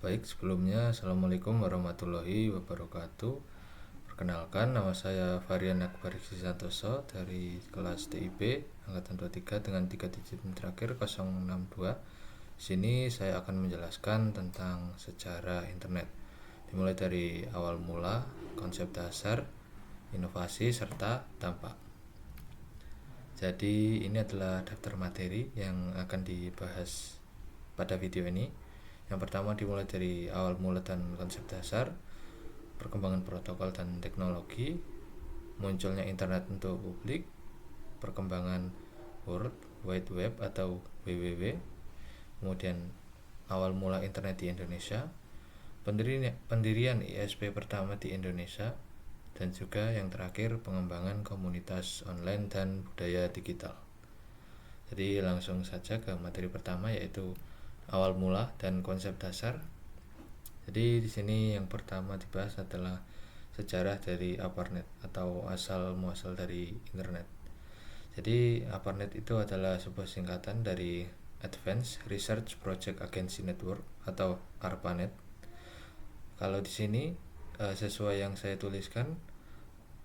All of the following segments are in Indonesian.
Baik, sebelumnya Assalamualaikum warahmatullahi wabarakatuh. Perkenalkan, nama saya Varian Akbar Santoso dari kelas TIB Angkatan 23 dengan 3 digit terakhir 062. Sini saya akan menjelaskan tentang sejarah internet, dimulai dari awal mula, konsep dasar, inovasi, serta dampak. Jadi ini adalah daftar materi yang akan dibahas pada video ini. Yang pertama dimulai dari awal mula dan konsep dasar, perkembangan protokol dan teknologi, munculnya internet untuk publik, perkembangan World Wide Web atau WWW, kemudian awal mula internet di Indonesia, pendirian ISP pertama di Indonesia, dan juga yang terakhir pengembangan komunitas online dan budaya digital. Jadi langsung saja ke materi pertama, yaitu awal mula dan konsep dasar. Jadi di sini yang pertama dibahas adalah sejarah dari ARPANET atau asal muasal dari internet. Jadi ARPANET itu adalah sebuah singkatan dari Advanced Research Project Agency Network atau ARPANET. Kalau di sini sesuai yang saya tuliskan,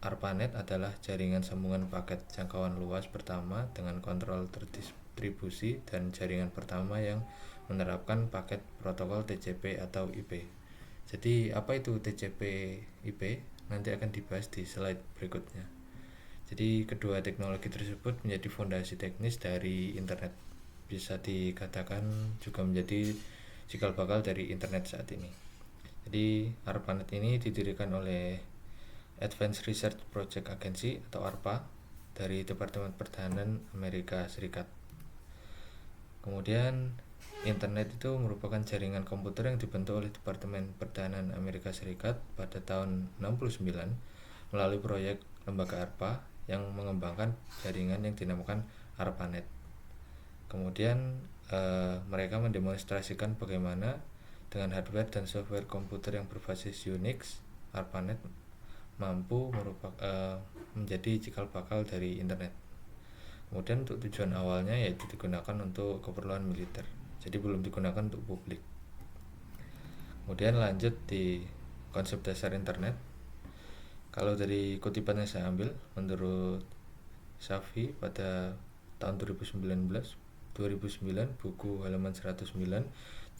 ARPANET adalah jaringan sambungan paket jangkauan luas pertama dengan kontrol terdistribusi dan jaringan pertama yang menerapkan paket protokol TCP atau IP. Jadi apa itu TCP IP? Nanti akan dibahas di slide berikutnya. Jadi kedua teknologi tersebut menjadi fondasi teknis dari internet. Bisa dikatakan juga menjadi cikal bakal dari internet saat ini. Jadi ARPANET ini didirikan oleh Advanced Research Project Agency atau ARPA dari Departemen Pertahanan Amerika Serikat. Kemudian internet itu merupakan jaringan komputer yang dibentuk oleh Departemen Pertahanan Amerika Serikat pada tahun 69 melalui proyek lembaga ARPA yang mengembangkan jaringan yang dinamakan ARPANET. Kemudian mereka mendemonstrasikan bagaimana dengan hardware dan software komputer yang berbasis Unix, ARPANET mampu menjadi cikal bakal dari internet. Kemudian untuk tujuan awalnya yaitu digunakan untuk keperluan militer, jadi belum digunakan untuk publik. Kemudian lanjut di konsep dasar internet. Kalau dari kutipan yang saya ambil, menurut Safi pada tahun 2009 buku halaman 109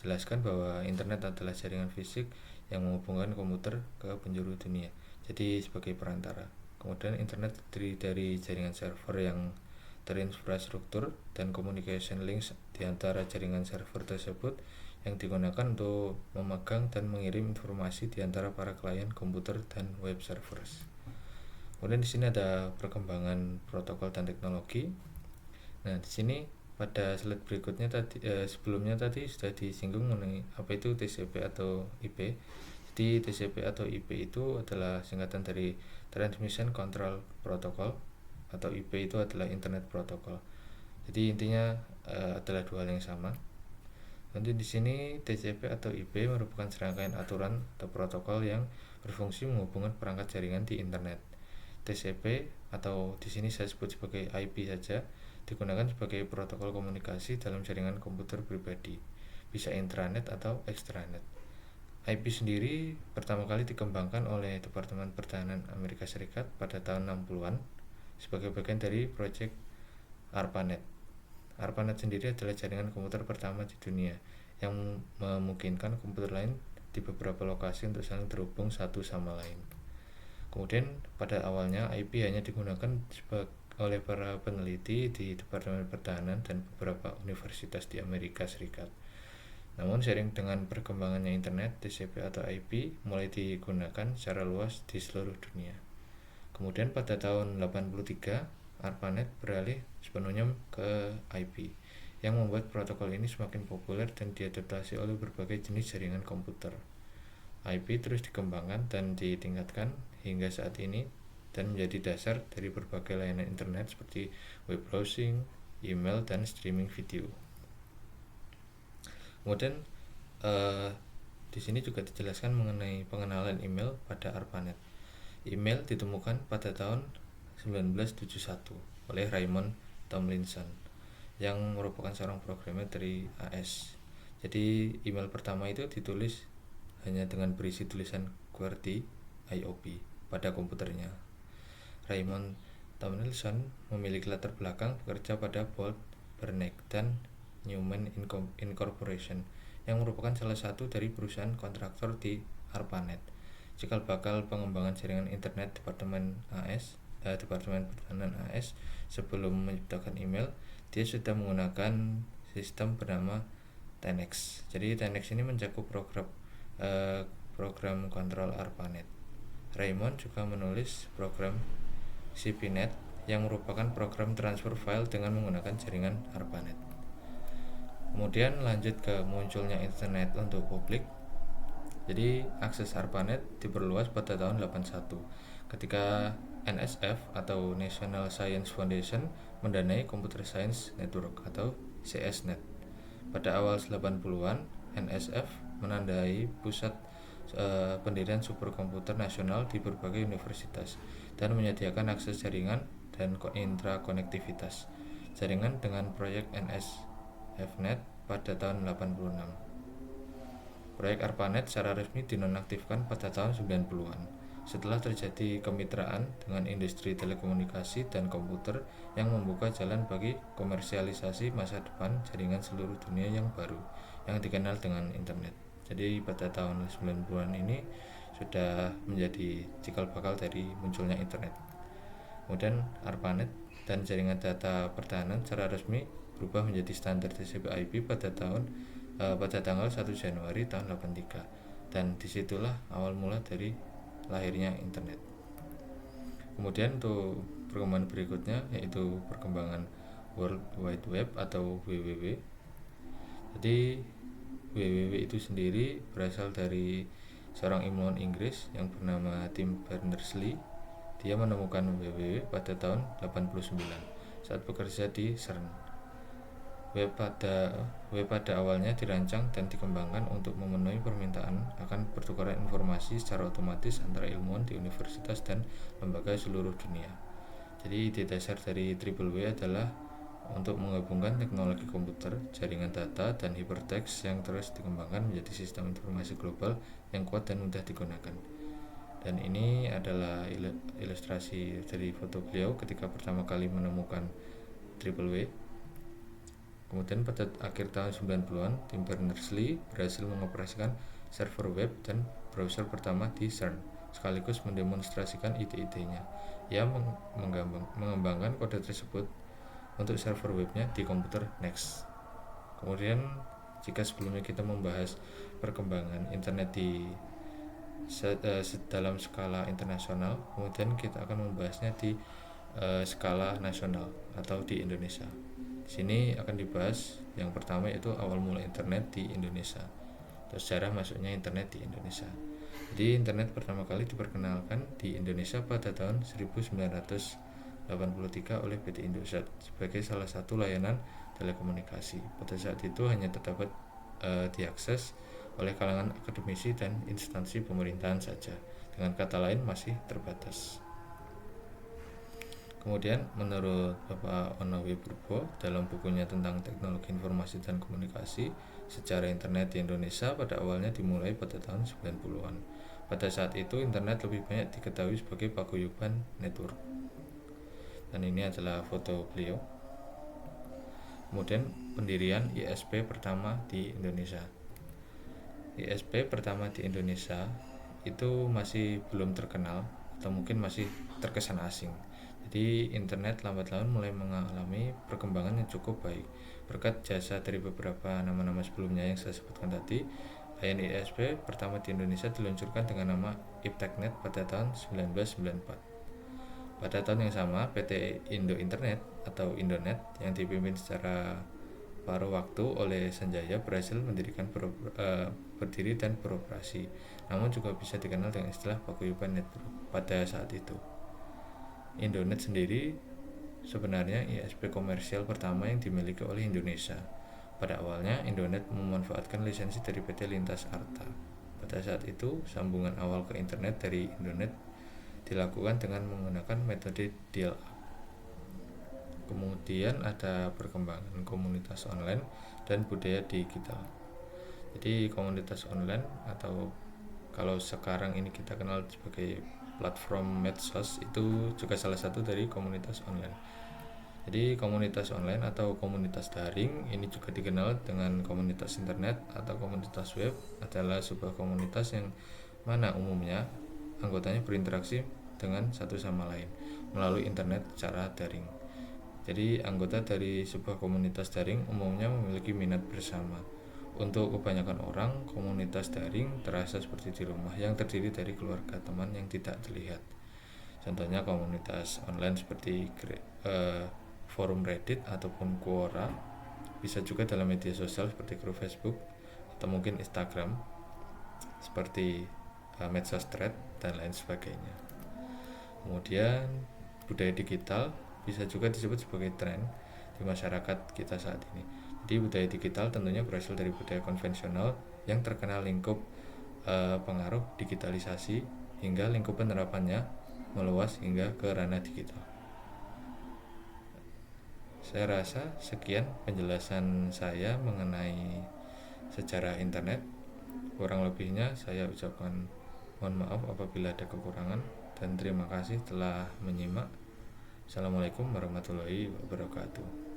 jelaskan bahwa internet adalah jaringan fisik yang menghubungkan komputer ke penjuru dunia, jadi sebagai perantara. Kemudian internet terdiri dari jaringan server yang terinfrastruktur dan communication links di antara jaringan server tersebut yang digunakan untuk memegang dan mengirim informasi di antara para klien komputer dan web servers. Kemudian di sini ada perkembangan protokol dan teknologi. Nah, di sini pada slide berikutnya sebelumnya tadi sudah disinggung mengenai apa itu TCP atau IP. Jadi TCP atau IP itu adalah singkatan dari Transmission Control Protocol, atau IP itu adalah Internet Protocol. Jadi intinya adalah dua hal yang sama. Nanti di sini TCP atau IP merupakan serangkaian aturan atau protokol yang berfungsi menghubungkan perangkat jaringan di internet. TCP atau di sini saya sebut sebagai IP saja, digunakan sebagai protokol komunikasi dalam jaringan komputer pribadi, bisa intranet atau extranet. IP sendiri pertama kali dikembangkan oleh Departemen Pertahanan Amerika Serikat pada tahun 60-an sebagai bagian dari proyek ARPANET. ARPANET sendiri adalah jaringan komputer pertama di dunia yang memungkinkan komputer lain di beberapa lokasi untuk saling terhubung satu sama lain. Kemudian pada awalnya IP hanya digunakan oleh para peneliti di Departemen Pertahanan dan beberapa universitas di Amerika Serikat. Namun seiring dengan perkembangannya internet, TCP atau IP mulai digunakan secara luas di seluruh dunia. Kemudian pada tahun 83, ARPANET beralih sepenuhnya ke IP, yang membuat protokol ini semakin populer dan diadaptasi oleh berbagai jenis jaringan komputer. IP terus dikembangkan dan ditingkatkan hingga saat ini dan menjadi dasar dari berbagai layanan internet seperti web browsing, email, dan streaming video. Kemudian di sini juga dijelaskan mengenai pengenalan email pada ARPANET. Email ditemukan pada tahun 1971 oleh Raymond Tomlinson yang merupakan seorang programmer dari AS. Jadi email pertama itu ditulis hanya dengan berisi tulisan QWERTY IOP pada komputernya. Raymond Tomlinson memiliki latar belakang bekerja pada Bolt, Beranek, dan Newman Incorporation yang merupakan salah satu dari perusahaan kontraktor di ARPANET. Cikal bakal pengembangan jaringan internet Departemen Pertahanan AS sebelum menciptakan email, dia sudah menggunakan sistem bernama TENNEX. Jadi TENNEX ini mencakup program kontrol ARPANET. Raymond juga menulis program CPNet yang merupakan program transfer file dengan menggunakan jaringan ARPANET. Kemudian lanjut ke munculnya internet untuk publik. Jadi akses ARPANET diperluas pada tahun 81 ketika NSF atau National Science Foundation mendanai Computer Science Network atau CSNet. Pada awal 80-an, NSF menandai pusat pendirian superkomputer nasional di berbagai universitas dan menyediakan akses jaringan dan intrakonektivitas jaringan dengan proyek NSFNet pada tahun 86. Proyek ARPANET secara resmi dinonaktifkan pada tahun 90-an setelah terjadi kemitraan dengan industri telekomunikasi dan komputer yang membuka jalan bagi komersialisasi masa depan jaringan seluruh dunia yang baru yang dikenal dengan internet. Jadi pada tahun 90-an ini sudah menjadi cikal bakal dari munculnya internet. Kemudian ARPANET dan jaringan data pertahanan secara resmi berubah menjadi standar TCP/IP pada tanggal 1 Januari tahun 83, dan disitulah awal mula dari lahirnya internet. Kemudian untuk perkembangan berikutnya yaitu perkembangan World Wide Web atau WWW. Jadi WWW itu sendiri berasal dari seorang ilmuwan Inggris yang bernama Tim Berners-Lee. Dia menemukan WWW pada tahun 89 saat bekerja di CERN. Web pada awalnya dirancang dan dikembangkan untuk memenuhi permintaan akan pertukaran informasi secara otomatis antara ilmuwan di universitas dan lembaga seluruh dunia. Jadi ide dasar dari Triple W adalah untuk menggabungkan teknologi komputer, jaringan data, dan hypertext yang terus dikembangkan menjadi sistem informasi global yang kuat dan mudah digunakan. Dan ini adalah ilustrasi dari foto beliau ketika pertama kali menemukan Triple W. Kemudian pada akhir tahun 90-an, Tim Berners-Lee berhasil mengoperasikan server web dan browser pertama di CERN, sekaligus mendemonstrasikan ide-idenya. Ia mengembangkan kode tersebut untuk server webnya di komputer NeXT. Kemudian jika sebelumnya kita membahas perkembangan internet di dalam skala internasional, kemudian kita akan membahasnya di skala nasional atau di Indonesia. Di sini akan dibahas yang pertama yaitu awal mula internet di Indonesia atau sejarah masuknya internet di Indonesia. Jadi internet pertama kali diperkenalkan di Indonesia pada tahun 1983 oleh PT Indosat sebagai salah satu layanan telekomunikasi. Pada saat itu hanya dapat diakses oleh kalangan akademisi dan instansi pemerintahan saja. Dengan kata lain masih terbatas. Kemudian menurut Bapak Ono W. Purbo dalam bukunya tentang teknologi informasi dan komunikasi, sejarah internet di Indonesia pada awalnya dimulai pada tahun 90-an. Pada saat itu internet lebih banyak diketahui sebagai paguyuban network. Dan ini adalah foto beliau. Kemudian pendirian ISP pertama di Indonesia. ISP pertama di Indonesia itu masih belum terkenal atau mungkin masih terkesan asing. Jadi internet lambat laun mulai mengalami perkembangan yang cukup baik berkat jasa dari beberapa nama-nama sebelumnya yang saya sebutkan tadi. Layanan ISP pertama di Indonesia diluncurkan dengan nama IPTECnet pada tahun 1994. Pada tahun yang sama, PT Indo Internet atau Indonet yang dipimpin secara paruh waktu oleh Sanjaya berhasil berdiri dan beroperasi, namun juga bisa dikenal dengan istilah paguyuban network pada saat itu. Indonet sendiri sebenarnya ISP komersial pertama yang dimiliki oleh Indonesia. Pada awalnya, Indonet memanfaatkan lisensi dari PT Lintas Arta. Pada saat itu, sambungan awal ke internet dari Indonet dilakukan dengan menggunakan metode dial-up. Kemudian ada perkembangan komunitas online dan budaya digital. Jadi komunitas online, atau kalau sekarang ini kita kenal sebagai platform medsos, itu juga salah satu dari komunitas online. Jadi komunitas online atau komunitas daring ini juga dikenal dengan komunitas internet atau komunitas web, adalah sebuah komunitas yang mana umumnya anggotanya berinteraksi dengan satu sama lain melalui internet secara daring. Jadi anggota dari sebuah komunitas daring umumnya memiliki minat bersama. Untuk kebanyakan orang, komunitas daring terasa seperti di rumah yang terdiri dari keluarga teman yang tidak terlihat. Contohnya komunitas online seperti forum Reddit ataupun Quora, bisa juga dalam media sosial seperti grup Facebook atau mungkin Instagram seperti medsos thread dan lain sebagainya. Kemudian budaya digital bisa juga disebut sebagai tren di masyarakat kita saat ini. Jadi budaya digital tentunya berasal dari budaya konvensional yang terkena lingkup pengaruh digitalisasi hingga lingkup penerapannya meluas hingga ke ranah digital. Saya rasa sekian penjelasan saya mengenai sejarah internet. Kurang lebihnya saya ucapkan mohon maaf apabila ada kekurangan, dan terima kasih telah menyimak. Assalamualaikum warahmatullahi wabarakatuh.